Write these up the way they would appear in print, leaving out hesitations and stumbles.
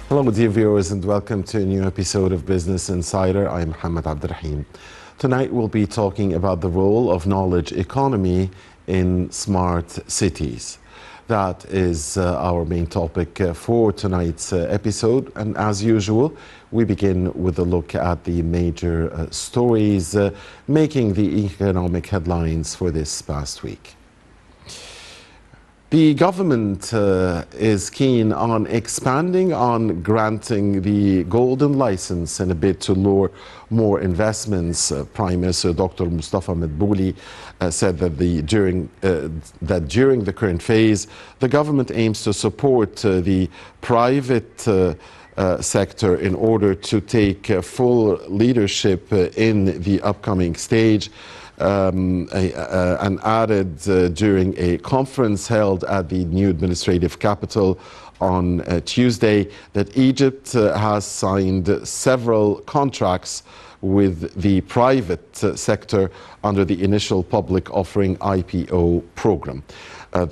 Hello, dear viewers, and welcome to a new episode of Business Insider. I'm Mohammed Abdurrahim. Tonight, we'll be talking about the role of knowledge economy in smart cities. That is our main topic for tonight's episode. And as usual, we begin with a look at the major stories making the economic headlines for this past week. The government is keen on expanding on granting the golden license in a bid to lure more investments. Prime Minister Dr. Mustafa Madbouli said that during the current phase, the government aims to support the private sector in order to take full leadership in the upcoming stage. And added during a conference held at the new administrative capital on Tuesday that Egypt has signed several contracts with the private sector under the initial public offering IPO program.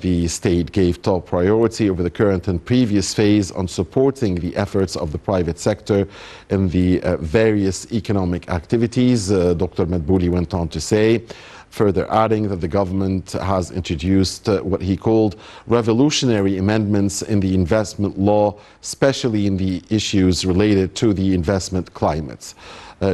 The state gave top priority over the current and previous phase on supporting the efforts of the private sector in the various economic activities, Dr. Madbouli went on to say, further adding that the government has introduced what he called revolutionary amendments in the investment law, especially in the issues related to the investment climate.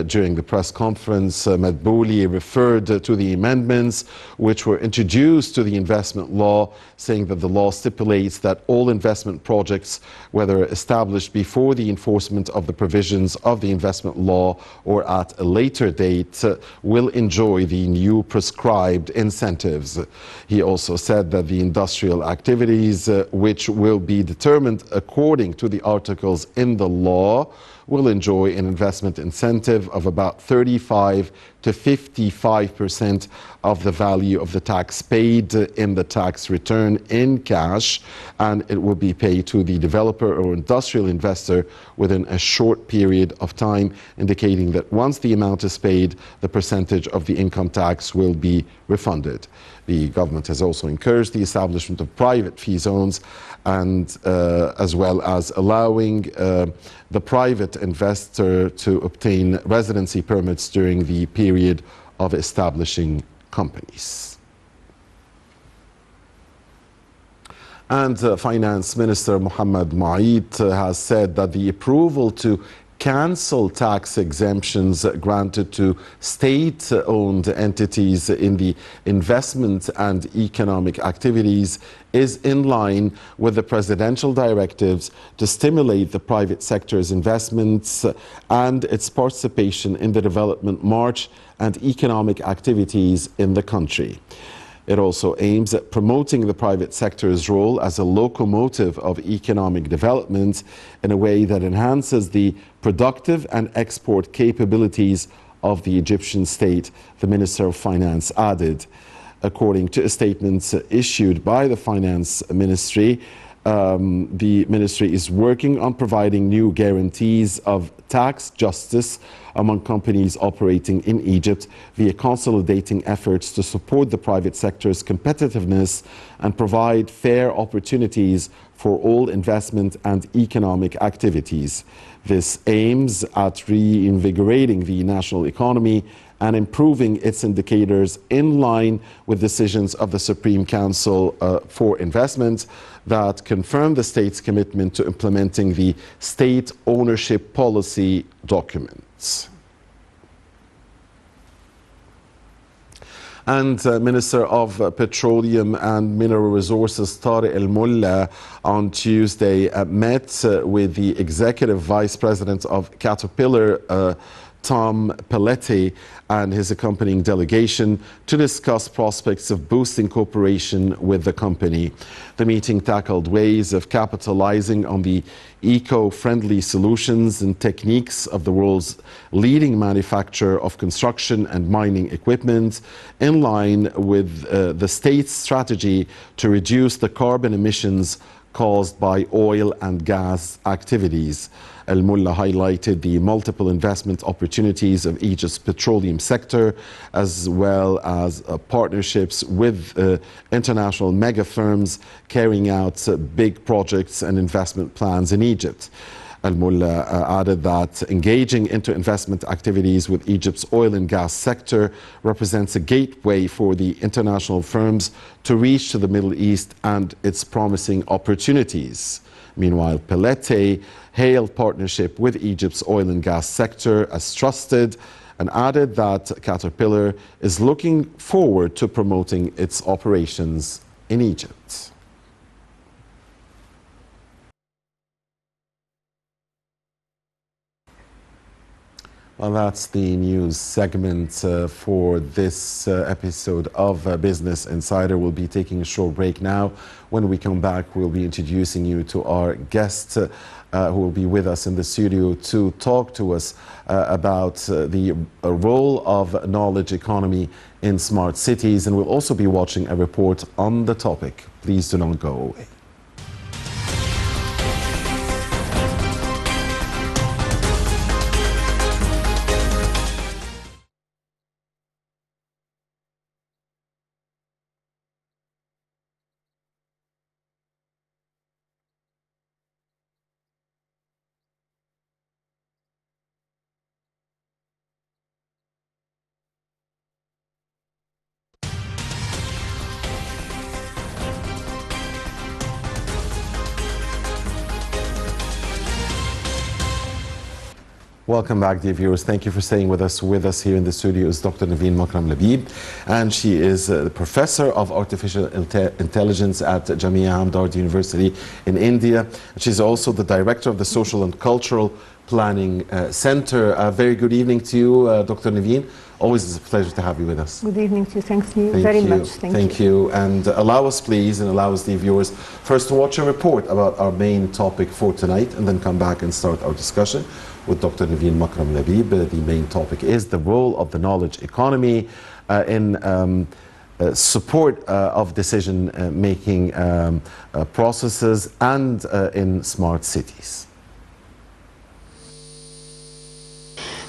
During the press conference, Madbouli referred to the amendments which were introduced to the investment law, saying that the law stipulates that all investment projects, whether established before the enforcement of the provisions of the investment law or at a later date, will enjoy the new prescribed incentives. He also said that the industrial activities, which will be determined according to the articles in the law, will enjoy an investment incentive of about 35 to 55% of the value of the tax paid in the tax return in cash, and it will be paid to the developer or industrial investor within a short period of time, indicating that once the amount is paid, the percentage of the income tax will be refunded. The government has also encouraged the establishment of private fee zones and as well as allowing the private investor to obtain residency permits during the period of establishing companies. And Finance Minister Mohammed Moaid has said that the approval to cancel tax exemptions granted to state-owned entities in the investment and economic activities is in line with the presidential directives to stimulate the private sector's investments and its participation in the development march and economic activities in the country. It also aims at promoting the private sector's role as a locomotive of economic development in a way that enhances the productive and export capabilities of the Egyptian state, the Minister of Finance added. According to a statement issued by the Finance Ministry, the ministry is working on providing new guarantees of tax justice among companies operating in Egypt via consolidating efforts to support the private sector's competitiveness and provide fair opportunities for all investment and economic activities. This aims at reinvigorating the national economy and improving its indicators in line with decisions of the Supreme Council for Investment that confirm the state's commitment to implementing the state ownership policy documents. And Minister of Petroleum and Mineral Resources Tariq Al-Mulla on Tuesday met with the Executive Vice President of Caterpillar, Tom Pelletti, and his accompanying delegation to discuss prospects of boosting cooperation with the company. The meeting tackled ways of capitalizing on the eco-friendly solutions and techniques of the world's leading manufacturer of construction and mining equipment, in line with the state's strategy to reduce the carbon emissions caused by oil and gas activities. Al-Mulla highlighted the multiple investment opportunities of Egypt's petroleum sector, as well as partnerships with international mega firms carrying out big projects and investment plans in Egypt. Al-Mulla added that engaging into investment activities with Egypt's oil and gas sector represents a gateway for the international firms to reach to the Middle East and its promising opportunities. Meanwhile, Pelete hailed partnership with Egypt's oil and gas sector as trusted and added that Caterpillar is looking forward to promoting its operations in Egypt. Well, that's the news segment for this episode of Business Insider. We'll be taking a short break now. When we come back, we'll be introducing you to our guest who will be with us in the studio to talk to us about the role of knowledge economy in smart cities. And we'll also be watching a report on the topic. Please do not go away. Welcome back, dear viewers. Thank you for staying with us. With us here in the studio is Dr. Nevine Makram Labib, and she is the Professor of Artificial Intelligence at Jamia Hamdard University in India. She's also the Director of the Social and Cultural Planning Center. A very good evening to you, Dr. Nevine. Always a pleasure to have you with us. Good evening to you. Thanks very much. Thank you. And allow us, please, and allow us, the viewers, first to watch a report about our main topic for tonight, and then come back and start our discussion with Dr. Nevine Makram Labib. The main topic is the role of the knowledge economy in support of decision-making processes and in smart cities.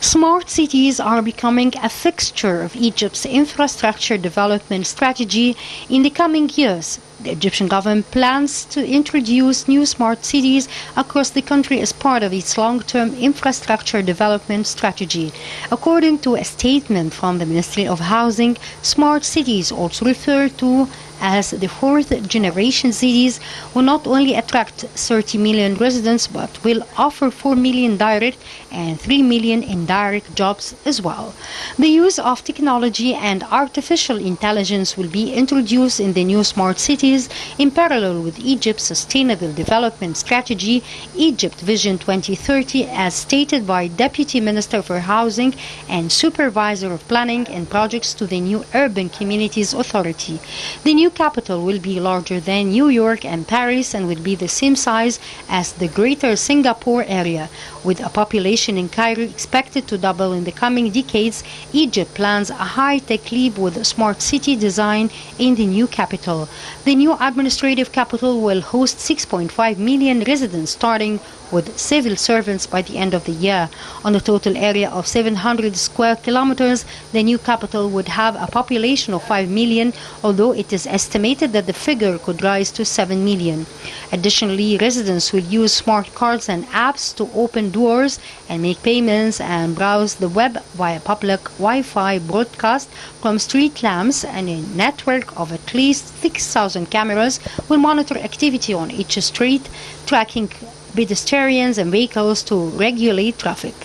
Smart cities are becoming a fixture of Egypt's infrastructure development strategy in the coming years. The Egyptian government plans to introduce new smart cities across the country as part of its long-term infrastructure development strategy. According to a statement from the Ministry of Housing, smart cities, also referred to as the fourth generation cities, will not only attract 30 million residents but will offer 4 million direct and 3 million indirect jobs as well. The use of technology and artificial intelligence will be introduced in the new smart cities in parallel with Egypt's Sustainable Development Strategy, Egypt Vision 2030, as stated by Deputy Minister for Housing and Supervisor of Planning and Projects to the new Urban Communities Authority. The new capital will be larger than New York and Paris and will be the same size as the Greater Singapore area. With a population in Cairo expected to double in the coming decades, Egypt plans a high-tech leap with smart city design in the new capital. The new administrative capital will host 6.5 million residents, starting with civil servants by the end of the year. On a total area of 700 square kilometers, the new capital would have a population of 5 million, although it is estimated that the figure could rise to 7 million. Additionally, residents will use smart cards and apps to open doors and make payments and browse the web via public Wi-Fi broadcast from street lamps, and a network of at least 6,000 cameras will monitor activity on each street, tracking pedestrians and vehicles to regulate traffic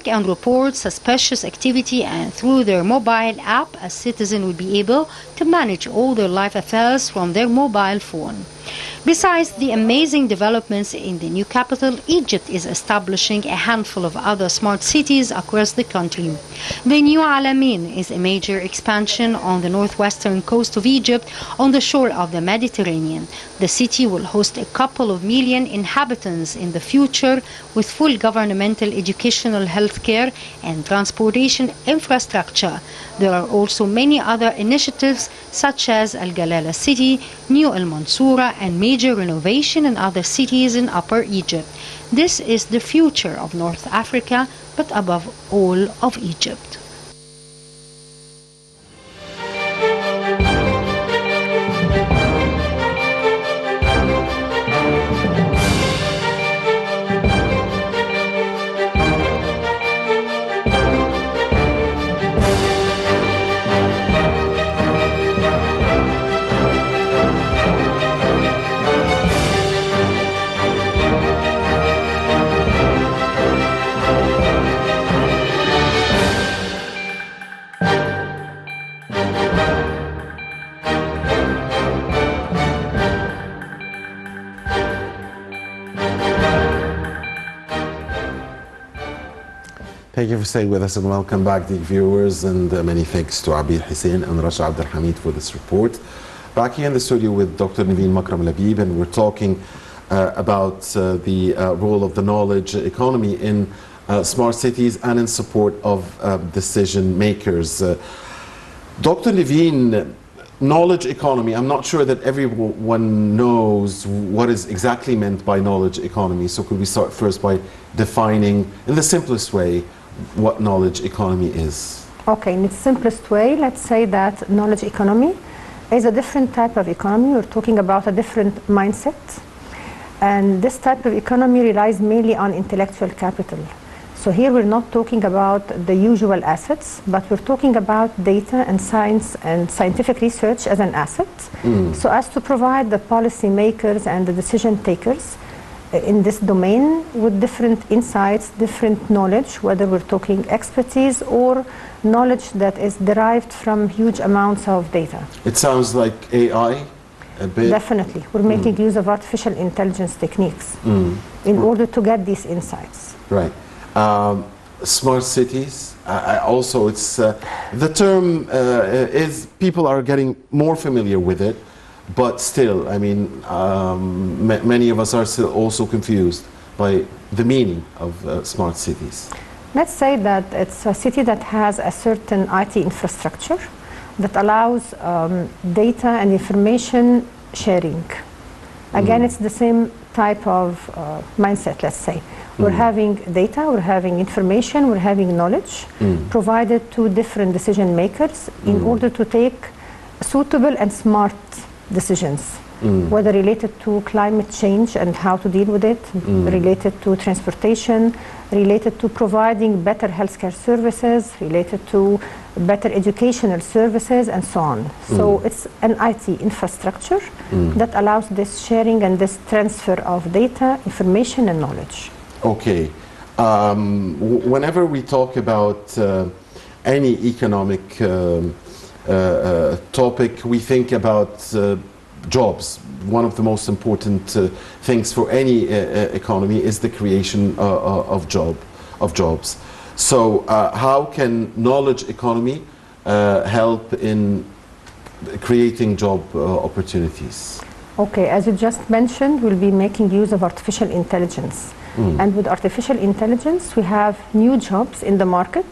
and report suspicious activity, and through their mobile app, a citizen will be able to manage all their life affairs from their mobile phone. Besides the amazing developments in the new capital, Egypt is establishing a handful of other smart cities across the country. The new Alamein is a major expansion on the northwestern coast of Egypt on the shore of the Mediterranean. The city will host a couple of million inhabitants in the future with full governmental educational healthcare and transportation infrastructure. There are also many other initiatives such as Al Galala City, New Al Mansoura, and major renovation in other cities in Upper Egypt. This is the future of North Africa, but above all of Egypt. Thank you for staying with us and welcome back, dear viewers, and many thanks to Abir Hussein and Rasha Abdel Hamid for this report. Back here in the studio with Dr. Nevine Makram Labib, and we're talking about the role of the knowledge economy in smart cities and in support of decision makers. Dr. Nevine, knowledge economy, I'm not sure that everyone knows what is exactly meant by knowledge economy, so could we start first by defining in the simplest way what knowledge economy is? Okay, in the simplest way, let's say that knowledge economy is a different type of economy. We're talking about a different mindset. And this type of economy relies mainly on intellectual capital. So here we're not talking about the usual assets, but we're talking about data and science and scientific research as an asset, so as to provide the policy makers and the decision takers in this domain with different insights, different knowledge, whether we're talking expertise or knowledge that is derived from huge amounts of data. It sounds like AI a bit. Definitely. We're making use of artificial intelligence techniques in order to get these insights. Right. Smart cities, also it's, the term is, people are getting more familiar with it, but still, I mean, many of us are still also confused by the meaning of smart cities. Let's say that it's a city that has a certain IT infrastructure that allows data and information sharing. Again, it's the same type of mindset, let's say. We're having data, we're having information, we're having knowledge provided to different decision makers in order to take suitable and smart decisions, whether related to climate change and how to deal with it, related to transportation, related to providing better healthcare services, related to better educational services, and so on. So it's an IT infrastructure that allows this sharing and this transfer of data, information, and knowledge. Okay. Whenever we talk about any economic topic, we think about jobs. One of the most important things for any economy is the creation of jobs. So how can knowledge economy help in creating job opportunities? Okay, as you just mentioned, we'll be making use of artificial intelligence. And with artificial intelligence, we have new jobs in the market,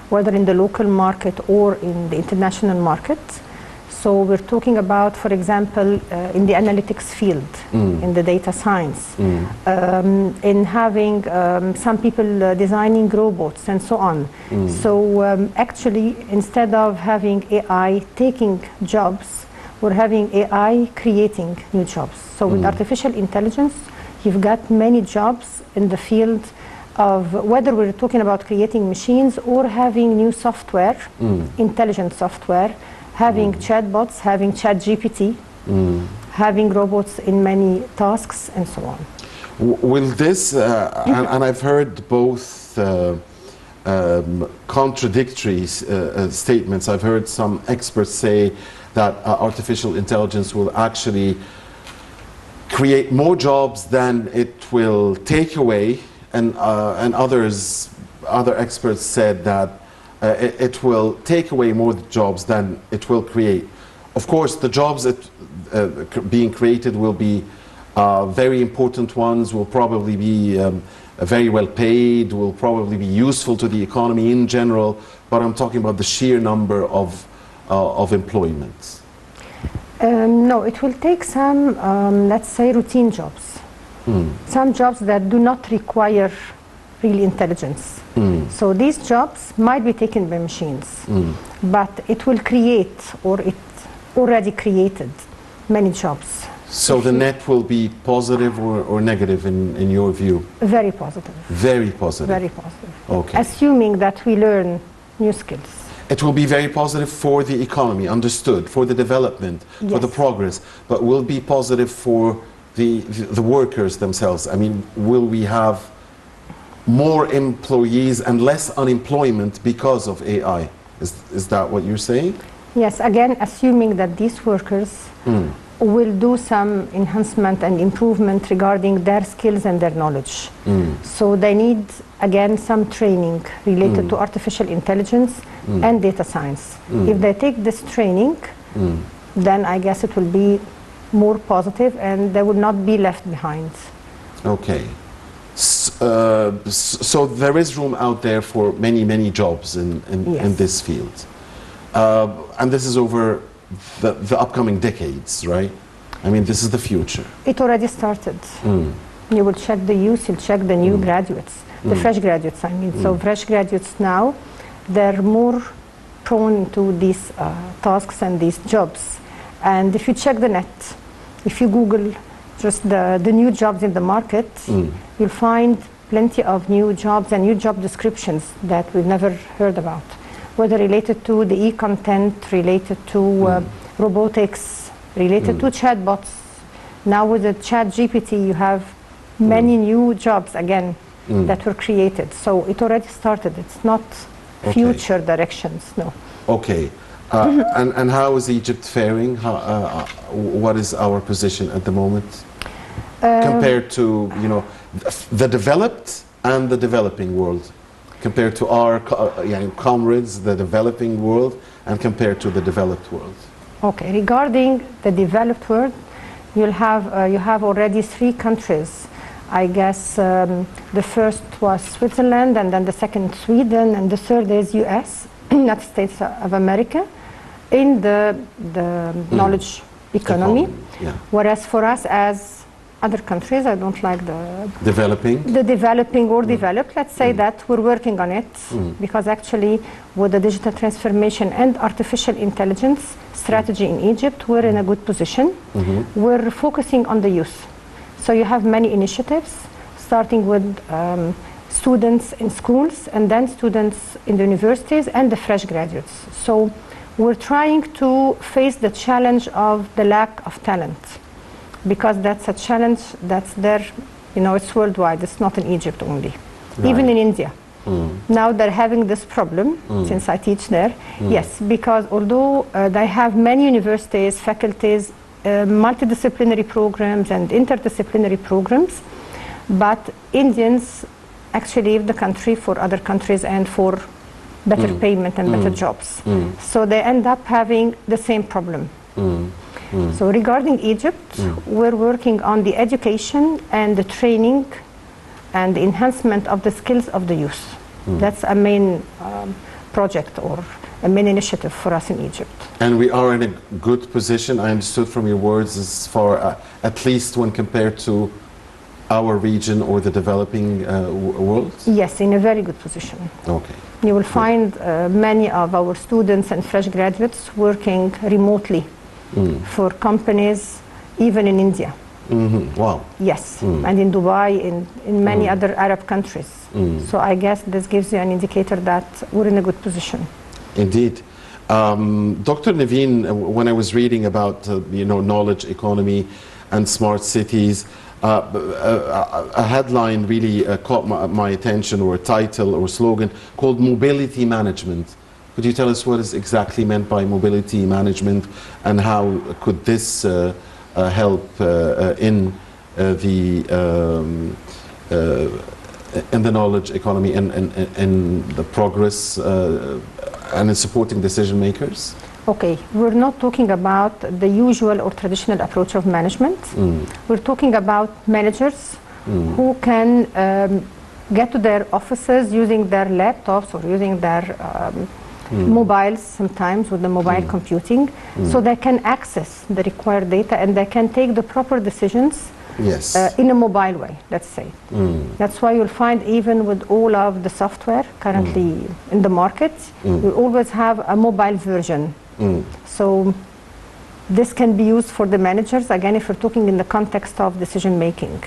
whether in the local market or in the international market. So we're talking about, for example, in the analytics field, in the data science, in having some people designing robots and so on. So actually, instead of having AI taking jobs, we're having AI creating new jobs. So with artificial intelligence, you've got many jobs in the field of whether we're talking about creating machines or having new software, intelligent software, having chatbots, having ChatGPT, having robots in many tasks, and so on. Will this, and I've heard both contradictory statements. I've heard some experts say that artificial intelligence will actually create more jobs than it will take away, and other experts said that it will take away more jobs than it will create. Of course, the jobs that being created will be very important ones, will probably be very well paid, will probably be useful to the economy in general, but I'm talking about the sheer number of employments. No, it will take some, let's say, routine jobs. Some jobs that do not require real intelligence. So these jobs might be taken by machines, but it will create, or it already created, many jobs. So the net will be positive or negative in your view? Very positive. Very positive. Very positive. Okay. Assuming that we learn new skills. It will be very positive for the economy, understood, for the development, for the progress, but will be positive for the workers themselves. I mean, will we have more employees and less unemployment because of AI? Is that what you're saying? Yes, again, assuming that these workers will do some enhancement and improvement regarding their skills and their knowledge. So they need, again, some training related to artificial intelligence and data science. If they take this training, then I guess it will be more positive and they will not be left behind. Okay. So there is room out there for many, many jobs in Yes. this field. And this is over the upcoming decades, right? I mean, this is the future. It already started. You will check the youth, you'll check the new graduates, the fresh graduates, I mean. So fresh graduates now, they're more prone to these tasks and these jobs. And if you check the net, if you Google just the new jobs in the market, you'll find plenty of new jobs and new job descriptions that we've never heard about, whether related to the e-content, related to robotics, related to chatbots. Now with the chat GPT, you have many new jobs again that were created. So it already started. It's not future directions, no. Okay. And how is Egypt faring? What is our position at the moment compared to, you know, the developed and the developing world, compared to our comrades, the developing world, and compared to the developed world? Okay, regarding the developed world, you have already 3 countries. I guess the first was Switzerland, and then the second Sweden, and the third is US, United States of America, in the knowledge economy. Yeah. Whereas for us as other countries, I don't like the developing or developed, let's say that we're working on it, because actually with the digital transformation and artificial intelligence strategy in Egypt, we're in a good position. We're focusing on the youth. So you have many initiatives, starting with students in schools, and then students in the universities, and the fresh graduates. So we're trying to face the challenge of the lack of talent, because that's a challenge that's there, you know, it's worldwide, it's not in Egypt only, even in India. Now they're having this problem, since I teach there, yes, because although they have many universities, faculties, multidisciplinary programs and interdisciplinary programs, but Indians actually leave the country for other countries and for better payment and better jobs. So they end up having the same problem. So regarding Egypt, we're working on the education and the training and the enhancement of the skills of the youth. That's a main project or a main initiative for us in Egypt. And we are in a good position, I understood from your words, as far at least when compared to our region or the developing world? Yes, in a very good position. Okay. You will find many of our students and fresh graduates working remotely for companies, even in India. Wow. Yes, and in Dubai, in many other Arab countries. So I guess this gives you an indicator that we're in a good position. Indeed. Dr. Nevine, when I was reading about knowledge economy and smart cities, a headline really caught my attention, or a title or slogan called mobility management. Could you tell us what is exactly meant by mobility management, and how could this help in the knowledge economy and the progress and in supporting decision makers? Okay, we're not talking about the usual or traditional approach of management. We're talking about managers who can get to their offices using their laptops or using their mobiles, sometimes with the mobile computing, so they can access the required data and they can take the proper decisions in a mobile way, let's say. That's why you'll find, even with all of the software currently in the market, you always have a mobile version. So this can be used for the managers, again, if we're talking in the context of decision making.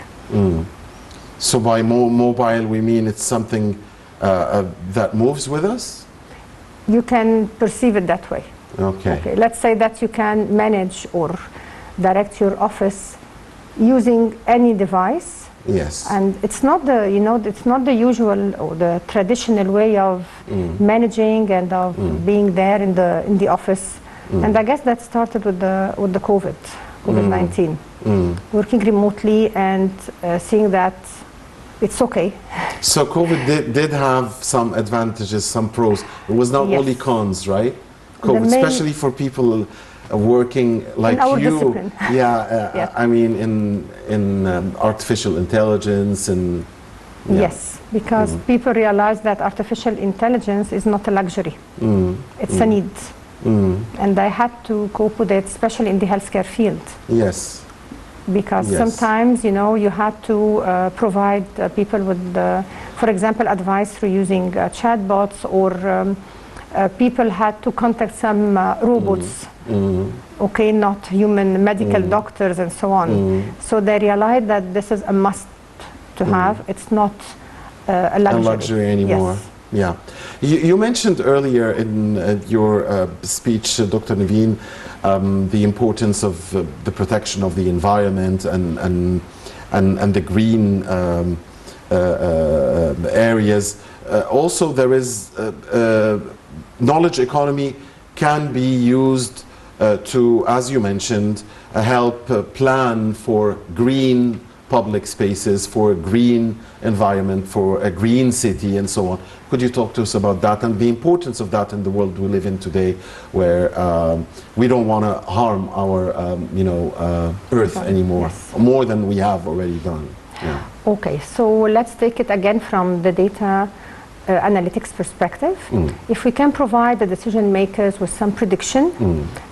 So by mobile, we mean it's something that moves with us? You can perceive it that way. Okay. Let's say that you can manage or direct your office using any device. Yes. And it's not the, it's not the usual or the traditional way of managing and of being there in the office. And I guess that started with the COVID. COVID-19, working remotely and seeing that it's okay. So COVID did have some advantages, some pros. It was not Yes. only cons, right? The COVID, main- especially for people working like our you. discipline. Yeah, Yeah. I mean in artificial intelligence and yeah. Yes, because people realize that artificial intelligence is not a luxury. It's a need. And I had to cope with it, especially in the healthcare field. Yes. Because Yes. sometimes, you had to provide people with, for example, advice through using chatbots, or people had to contact some robots, okay, not human medical doctors and so on. So they realized that this is a must to have. It's not a luxury. A luxury anymore. Yes. Yeah. You mentioned earlier in your speech, Dr. Nevine, the importance of the protection of the environment and the green areas. Also, there is knowledge economy can be used to, as you mentioned, help plan for green public spaces, for a green environment, for a green city, and so on. Could you talk to us about that and the importance of that in the world we live in today, where we don't want to harm our, Earth anymore, Yes. more than we have already done? Yeah. Okay, so let's take it again from the data analytics perspective. If we can provide the decision makers with some prediction,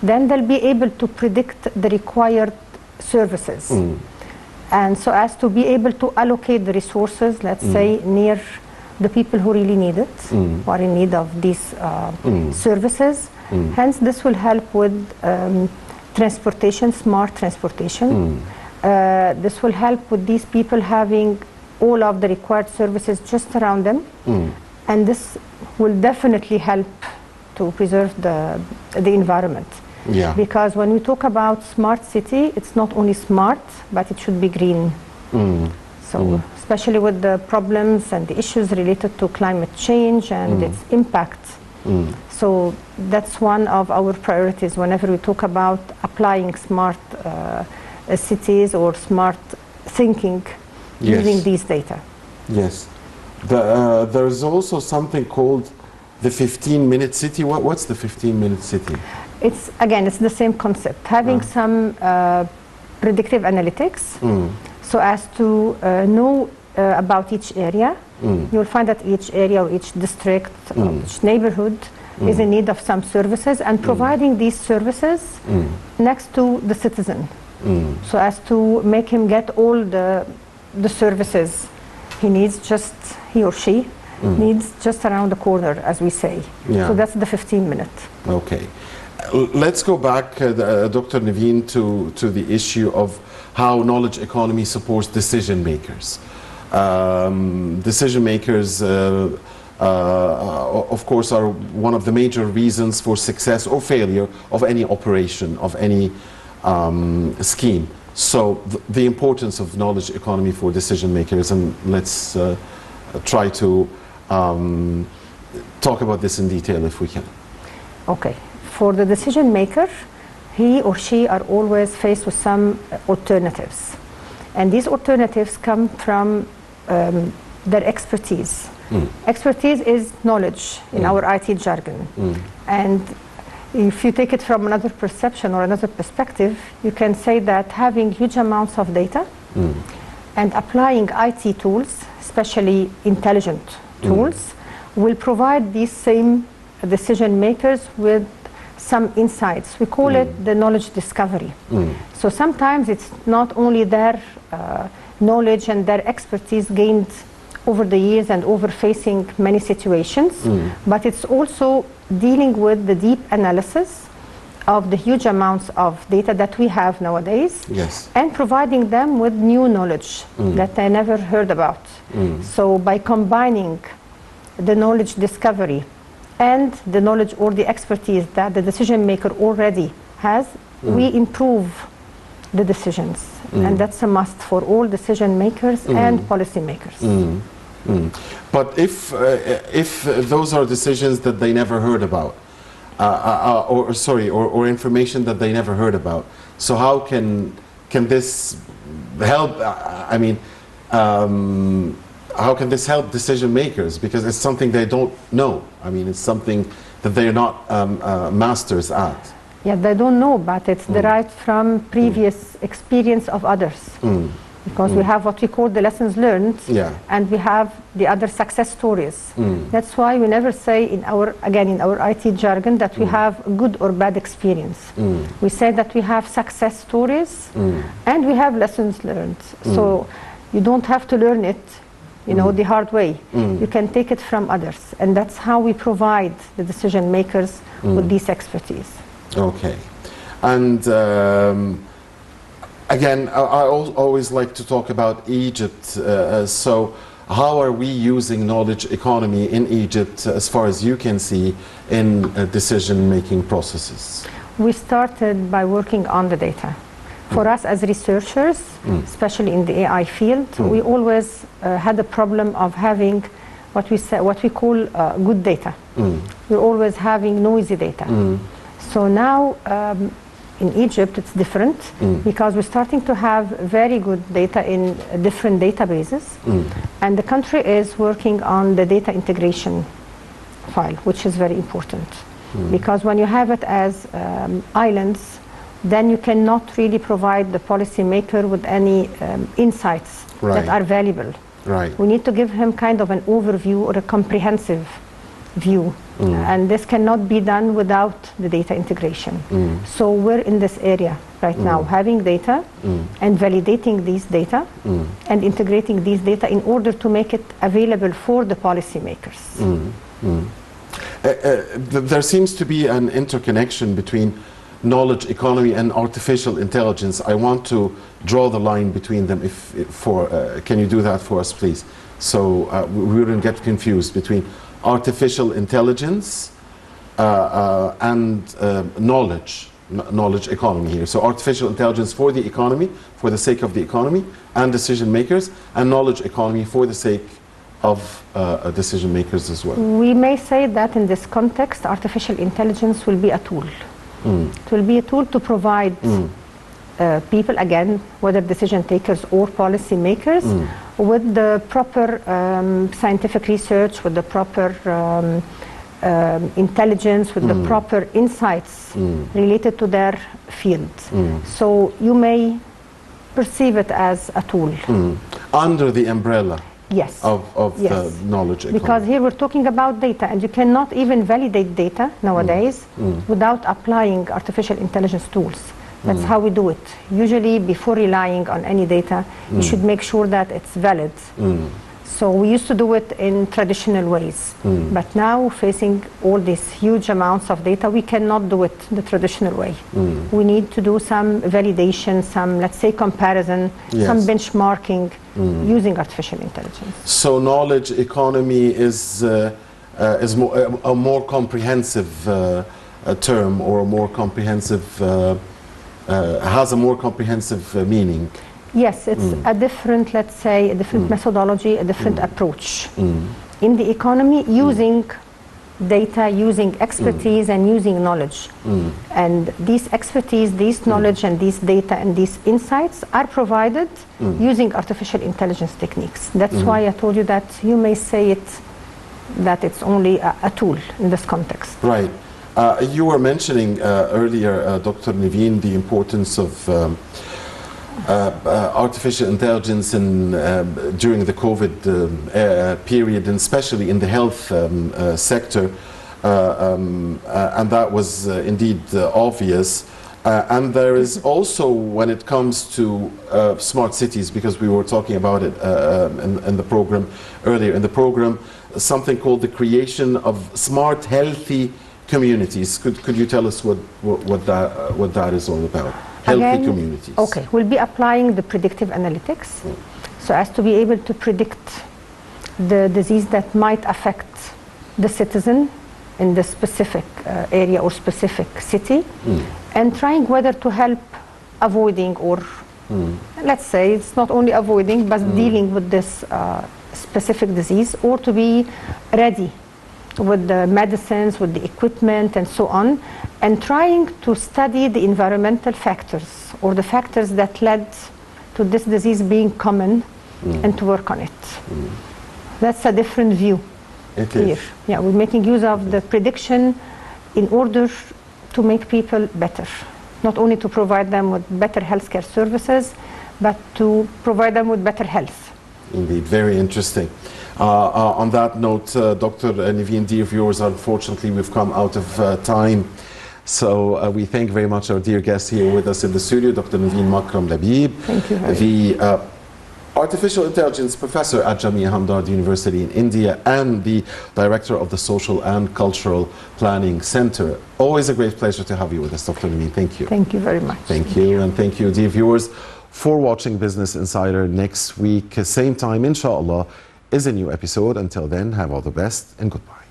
then they'll be able to predict the required services. And so as to be able to allocate the resources, let's say, near the people who really need it, who are in need of these services. Hence, this will help with transportation, smart transportation. This will help with these people having all of the required services just around them. And this will definitely help to preserve the environment. Yeah. Because when we talk about smart city, it's not only smart, but it should be green. So especially with the problems and the issues related to climate change and its impact. So that's one of our priorities whenever we talk about applying smart cities or smart thinking using these data. Yes. There's also something called the 15-minute city. What's the 15-minute city? It's the same concept, having some predictive analytics, so as to know about each area. You'll find that each area or each district or each neighborhood is in need of some services, and providing these services next to the citizen, so as to make him get all the services he needs, just he or she needs just around the corner, as we say. Yeah. So that's the 15-minute. Okay. Let's go back, Dr. Nevine, to the issue of how knowledge economy supports decision makers. Decision makers, of course, are one of the major reasons for success or failure of any operation, of any scheme. So the importance of knowledge economy for decision makers, and let's try to talk about this in detail if we can. Okay. For the decision maker, he or she are always faced with some alternatives. And these alternatives come from their expertise. Expertise is knowledge in our IT jargon. And if you take it from another perception or another perspective, you can say that having huge amounts of data and applying IT tools, especially intelligent tools, will provide these same decision makers with some insights. We call it the knowledge discovery. So sometimes it's not only their knowledge and their expertise gained over the years and over facing many situations, but it's also dealing with the deep analysis of the huge amounts of data that we have nowadays, and providing them with new knowledge that they never heard about. So by combining the knowledge discovery and the knowledge or the expertise that the decision maker already has, we improve the decisions. And that's a must for all decision makers and policy makers. But if those are decisions that they never heard about, or information that they never heard about, So how can this help? I mean, how can this help decision makers? Because it's something they don't know. I mean, it's something that they're not masters at. Yeah, they don't know, but it's derived from previous experience of others. Because we have what we call the lessons learned, and we have the other success stories. That's why we never say in our IT jargon that we have good or bad experience. We say that we have success stories and we have lessons learned. So you don't have to learn it, you know, the hard way. You can take it from others, and that's how we provide the decision makers with this expertise. Okay, and again, I always like to talk about Egypt. So how are we using knowledge economy in Egypt, as far as you can see, in decision-making processes? We started by working on the data. For us as researchers, especially in the AI field, we always had a problem of having what we call good data. We're always having noisy data. So now, in Egypt, it's different because we're starting to have very good data in different databases, and the country is working on the data integration file, which is very important because when you have it as islands, then you cannot really provide the policymaker with any insights that are valuable. We need to give him kind of an overview or a comprehensive view. And this cannot be done without the data integration. So we're in this area right now, having data and validating these data and integrating these data in order to make it available for the policymakers. There seems to be an interconnection between knowledge economy and artificial intelligence. I want to draw the line between them. Can you do that for us, please? So we wouldn't get confused between artificial intelligence and knowledge economy here. So artificial intelligence for the economy, for the sake of the economy and decision makers, and knowledge economy for the sake of decision makers as well. We may say that in this context, artificial intelligence will be a tool. It will be a tool to provide people, again, whether decision takers or policy makers, with the proper scientific research, with the proper intelligence, with the proper insights related to their field. So you may perceive it as a tool. Under the umbrella of yes. the knowledge economy. Because here we're talking about data, and you cannot even validate data nowadays without applying artificial intelligence tools. That's how we do it. Usually, before relying on any data, you should make sure that it's valid. So we used to do it in traditional ways. But now, facing all these huge amounts of data, we cannot do it the traditional way. We need to do some validation, some, let's say, comparison, some benchmarking using artificial intelligence. So knowledge economy is a more comprehensive term, or a more comprehensive has a more comprehensive meaning. Yes, it's a different, let's say, a different methodology, a different approach. In the economy, using data, using expertise, and using knowledge. And these expertise, these knowledge, and these data, and these insights are provided using artificial intelligence techniques. That's why I told you that you may say that it's only a tool in this context. Right. You were mentioning earlier, Dr. Nevine, the importance of artificial intelligence during the COVID period, and especially in the health sector, and that was indeed obvious. And there is also, when it comes to smart cities, because we were talking about it in the program earlier in the program, something called the creation of smart, healthy communities. Could you tell us what that is all about? Healthy communities. Okay, we'll be applying the predictive analytics so as to be able to predict the disease that might affect the citizen in the specific area or specific city, and trying whether to help avoiding or let's say it's not only avoiding but dealing with this specific disease, or to be ready with the medicines, with the equipment, and so on, and trying to study the environmental factors or the factors that led to this disease being common and to work on it. That's a different view here. Yeah, we're making use of the prediction in order to make people better, not only to provide them with better healthcare services, but to provide them with better health. Indeed, very interesting. On that note, Dr. Nevine, dear viewers, unfortunately we've come out of time. So we thank very much our dear guest here with us in the studio, Dr. Nevine Makram Labib. Thank you very the Artificial Intelligence Professor at Jamia Hamdard University in India and the Director of the Social and Cultural Planning Center. Always a great pleasure to have you with us, Dr. Nevine. Thank you. Thank you very much. Thank you, and thank you, dear viewers, for watching Business Insider. Next week, same time, inshallah, is a new episode. Until then, have all the best and goodbye.